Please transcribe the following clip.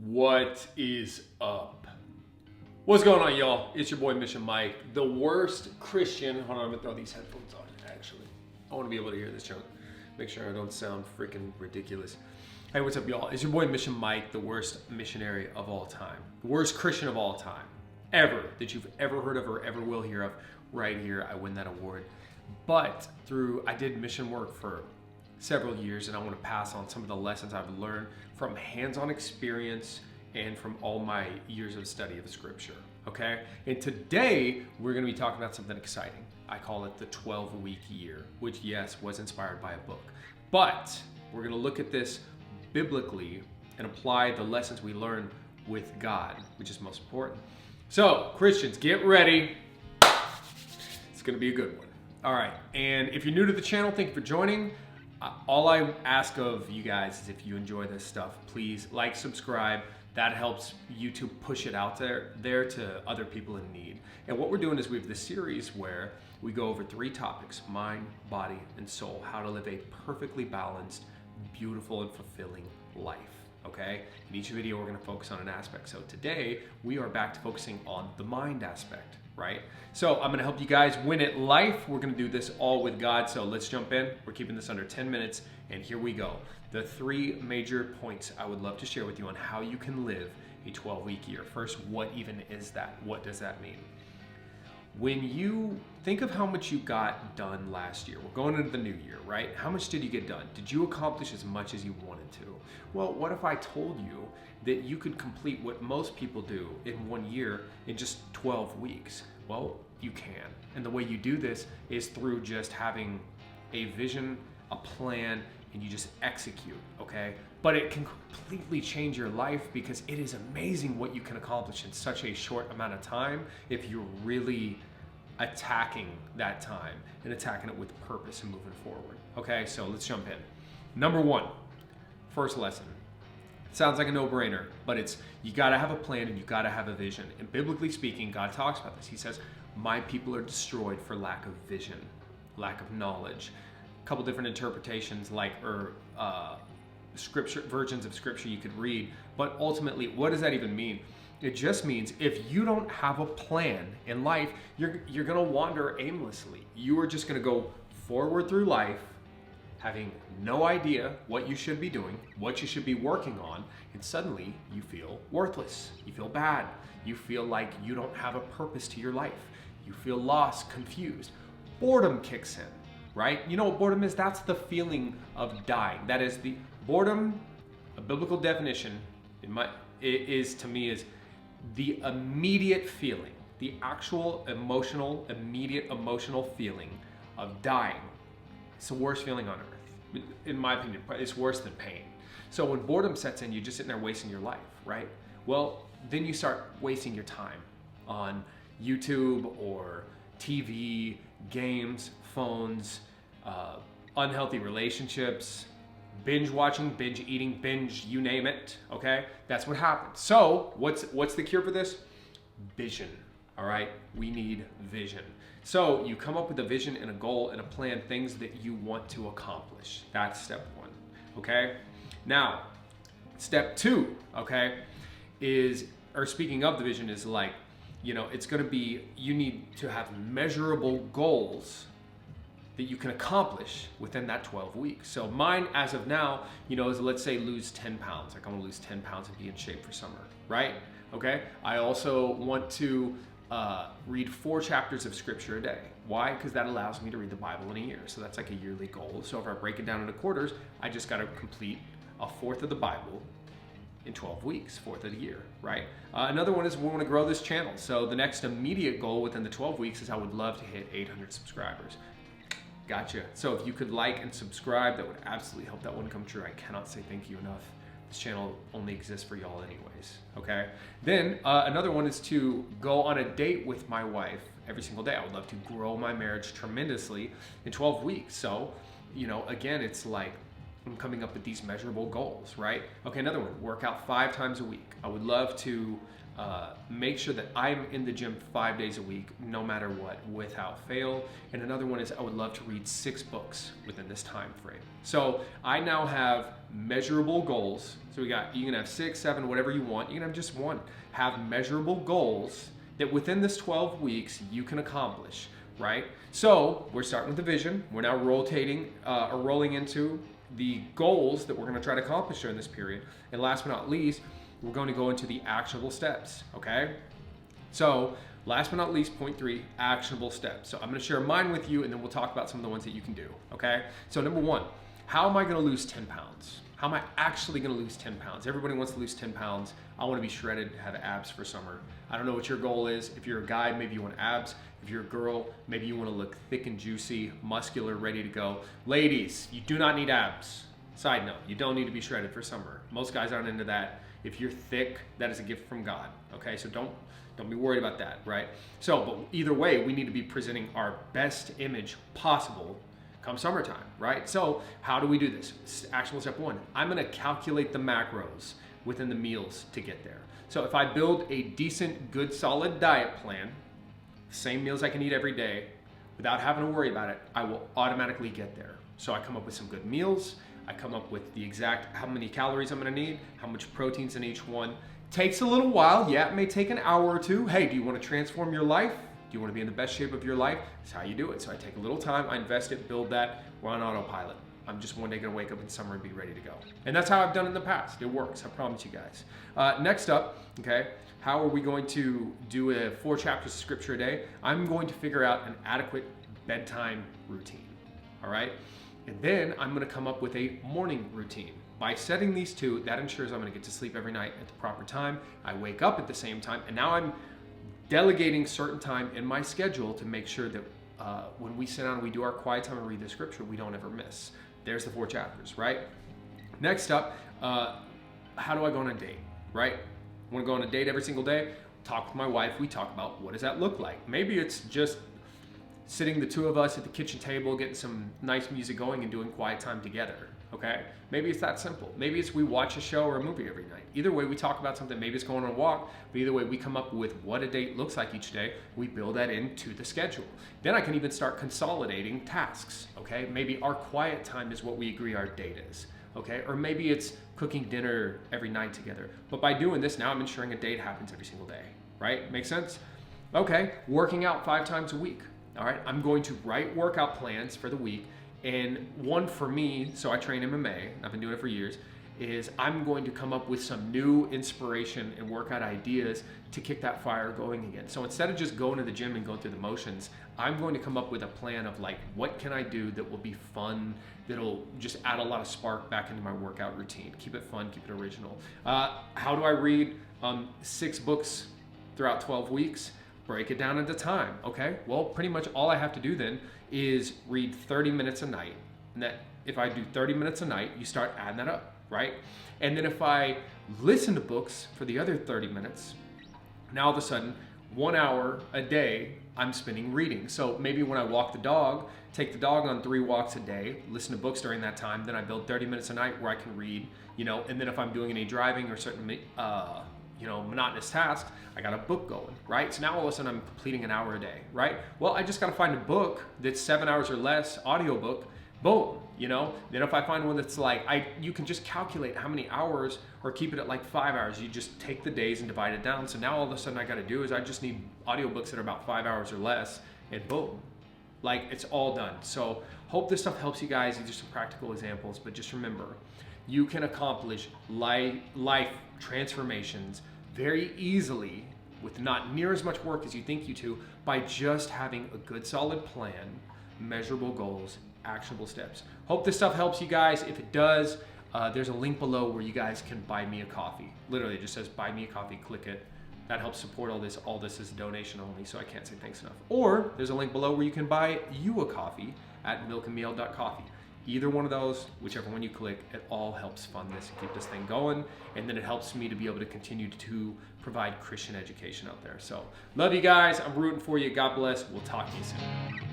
What is up? What's going on, y'all? It's your boy Mission Mike, the worst Christian. Hold on, I'm gonna throw these headphones on. Actually, I want to be able to hear this junk. Make sure I don't sound freaking ridiculous. Hey, what's up, y'all? It's your boy Mission Mike, the worst missionary of all time, the worst Christian of all time, ever that you've ever heard of or ever will hear of. Right here, I win that award. But I did mission work for several years, and I want to pass on some of the lessons I've learned from hands-on experience and from all my years of study of scripture. Okay, and today we're going to be talking about something exciting. I call it the 12-week year, which, yes, was inspired by a book, but we're going to look at this biblically and apply the lessons we learn with God, which is most important. So Christians, get ready. It's going to be a good one. All right, and if you're new to the channel, thank you for joining. All I ask of you guys is, if you enjoy this stuff, please like, subscribe. That helps YouTube push it out there to other people in need. And what we're doing is we have this series where we go over 3 topics: mind, body, and soul. How to live a perfectly balanced, beautiful, and fulfilling life. Okay? In each video, we're going to focus on an aspect. So today, we are back to focusing on the mind aspect, right? So I'm going to help you guys win at life. We're going to do this all with God. So let's jump in. We're keeping this under 10 minutes, and here we go. The 3 major points I would love to share with you on how you can live a 12-week year. First, what even is that? What does that mean? When you think of how much you got done last year, we're going into the new year, right? How much did you get done? Did you accomplish as much as you wanted to? Well, what if I told you that you could complete what most people do in 1 year in just 12 weeks? Well, you can. And the way you do this is through just having a vision, a plan, and you just execute, okay? But it can completely change your life, because it is amazing what you can accomplish in such a short amount of time if you're really attacking that time and attacking it with purpose and moving forward. Okay, so let's jump in. Number 1, first lesson. Sounds like a no-brainer, but it's, you gotta have a plan and you gotta have a vision. And biblically speaking, God talks about this. He says, my people are destroyed for lack of vision, lack of knowledge. A couple different interpretations, scripture versions of scripture you could read, but ultimately, what does that even mean? It just means if you don't have a plan in life, you're gonna wander aimlessly. You are just gonna go forward through life having no idea what you should be doing, what you should be working on, and suddenly you feel worthless. You feel bad. You feel like you don't have a purpose to your life. You feel lost, confused. Boredom kicks in, right? You know what boredom is? That's the feeling of dying. That is the boredom. A biblical definition is the immediate feeling, the actual immediate emotional feeling of dying. It's the worst feeling on earth, in my opinion. It's worse than pain. So when boredom sets in, you're just sitting there wasting your life, right? Well, then you start wasting your time on YouTube or TV, games, phones, unhealthy relationships, binge watching, binge eating, binge, you name it, okay? That's what happens. So what's the cure for this? Vision, all right? We need vision. So you come up with a vision and a goal and a plan, things that you want to accomplish. That's step 1, okay? Now, step 2, okay, speaking of the vision, is it's gonna be, you need to have measurable goals that you can accomplish within that 12 weeks. So mine, as of now, is, let's say, lose 10 pounds. Like, I want to lose 10 pounds and be in shape for summer, right? Okay. I also want to read 4 chapters of scripture a day. Why? Because that allows me to read the Bible in a year. So that's like a yearly goal. So if I break it down into quarters, I just got to complete a 1/4 of the Bible in 12 weeks, 1/4 of the year, right? Another one is, we want to grow this channel. So the next immediate goal within the 12 weeks is, I would love to hit 800 subscribers. Gotcha. So if you could like and subscribe, that would absolutely help that one come true. I cannot say thank you enough. This channel only exists for y'all anyways, okay? Then another one is to go on a date with my wife every single day. I would love to grow my marriage tremendously in 12 weeks. So, again, it's like I'm coming up with these measurable goals, right? Okay, another one, work out 5 times a week. I would love to make sure that I'm in the gym 5 days a week, no matter what, without fail. And another one is I would love to read 6 books within this time frame. So I now have measurable goals. So you can have 6, 7, whatever you want. You can have just one. Have measurable goals that within this 12 weeks you can accomplish, right? So we're starting with the vision. We're now rolling into the goals that we're going to try to accomplish during this period. And last but not least, we're going to go into the actionable steps, okay? So last but not least, point 3, actionable steps. So I'm going to share mine with you, and then we'll talk about some of the ones that you can do, okay? So number 1, how am I going to lose 10 pounds? How am I actually going to lose 10 pounds? Everybody wants to lose 10 pounds. I want to be shredded, have abs for summer. I don't know what your goal is. If you're a guy, maybe you want abs. If you're a girl, maybe you want to look thick and juicy, muscular, ready to go. Ladies, you do not need abs. Side note, you don't need to be shredded for summer. Most guys aren't into that. If you're thick, that is a gift from God, okay? So don't be worried about that, right? So, but either way, we need to be presenting our best image possible come summertime, right? So how do we do this? Actionable step 1, I'm gonna calculate the macros within the meals to get there. So if I build a decent, good, solid diet plan, same meals I can eat every day, without having to worry about it, I will automatically get there. So I come up with some good meals, I come up with the exact how many calories I'm gonna need, how much protein's in each one. Takes a little while, yeah, it may take an hour or two. Hey, do you wanna transform your life? Do you wanna be in the best shape of your life? That's how you do it. So I take a little time, I invest it, build that, we're on autopilot. I'm just one day gonna wake up in summer and be ready to go. And that's how I've done it in the past. It works, I promise you guys. Next up, okay, how are we going to do a 4 chapters of scripture a day? I'm going to figure out an adequate bedtime routine, all right? And then I'm gonna come up with a morning routine. By setting these 2, that ensures I'm gonna get to sleep every night at the proper time. I wake up at the same time, and now I'm delegating certain time in my schedule to make sure that when we sit down and we do our quiet time and read the scripture, we don't ever miss. There's the 4 chapters, right? Next up, how do I go on a date, right? I wanna go on a date every single day, talk with my wife, we talk about what does that look like. Maybe it's just sitting the 2 of us at the kitchen table, getting some nice music going and doing quiet time together, okay? Maybe it's that simple. Maybe it's we watch a show or a movie every night. Either way, we talk about something. Maybe it's going on a walk, but either way, we come up with what a date looks like each day. We build that into the schedule. Then I can even start consolidating tasks, okay? Maybe our quiet time is what we agree our date is, okay? Or maybe it's cooking dinner every night together. But by doing this, now I'm ensuring a date happens every single day, right? Make sense? Okay, working out 5 times a week. All right, I'm going to write workout plans for the week, and one for me, so I train MMA, I've been doing it for years, is I'm going to come up with some new inspiration and workout ideas to kick that fire going again. So instead of just going to the gym and going through the motions, I'm going to come up with a plan of like, what can I do that will be fun, that'll just add a lot of spark back into my workout routine. Keep it fun, keep it original. How do I read 6 books throughout 12 weeks? Break it down into time, okay? Well, pretty much all I have to do then is read 30 minutes a night. And that if I do 30 minutes a night, you start adding that up, right? And then if I listen to books for the other 30 minutes, now all of a sudden, 1 hour a day, I'm spending reading. So maybe when I walk the dog, take the dog on 3 walks a day, listen to books during that time, then I build 30 minutes a night where I can read, and then if I'm doing any driving or certain monotonous tasks, I got a book going, right? So now all of a sudden I'm completing an hour a day, right? Well, I just got to find a book that's 7 hours or less, audiobook, boom, Then if I find one that's like, you can just calculate how many hours or keep it at like 5 hours. You just take the days and divide it down. So now all of a sudden I got to do is I just need audiobooks that are about 5 hours or less, and boom, like it's all done. So hope this stuff helps you guys. These are some practical examples, but just remember, you can accomplish life transformations very easily with not near as much work as you think you do by just having a good solid plan, measurable goals, actionable steps. Hope this stuff helps you guys. If it does, there's a link below where you guys can buy me a coffee. Literally it just says buy me a coffee, click it. That helps support all this. All this is donation only, so I can't say thanks enough. Or there's a link below where you can buy you a coffee at milkandmeal.coffee. Either one of those, whichever one you click, it all helps fund this and keep this thing going. And then it helps me to be able to continue to provide Christian education out there. So love you guys. I'm rooting for you. God bless. We'll talk to you soon.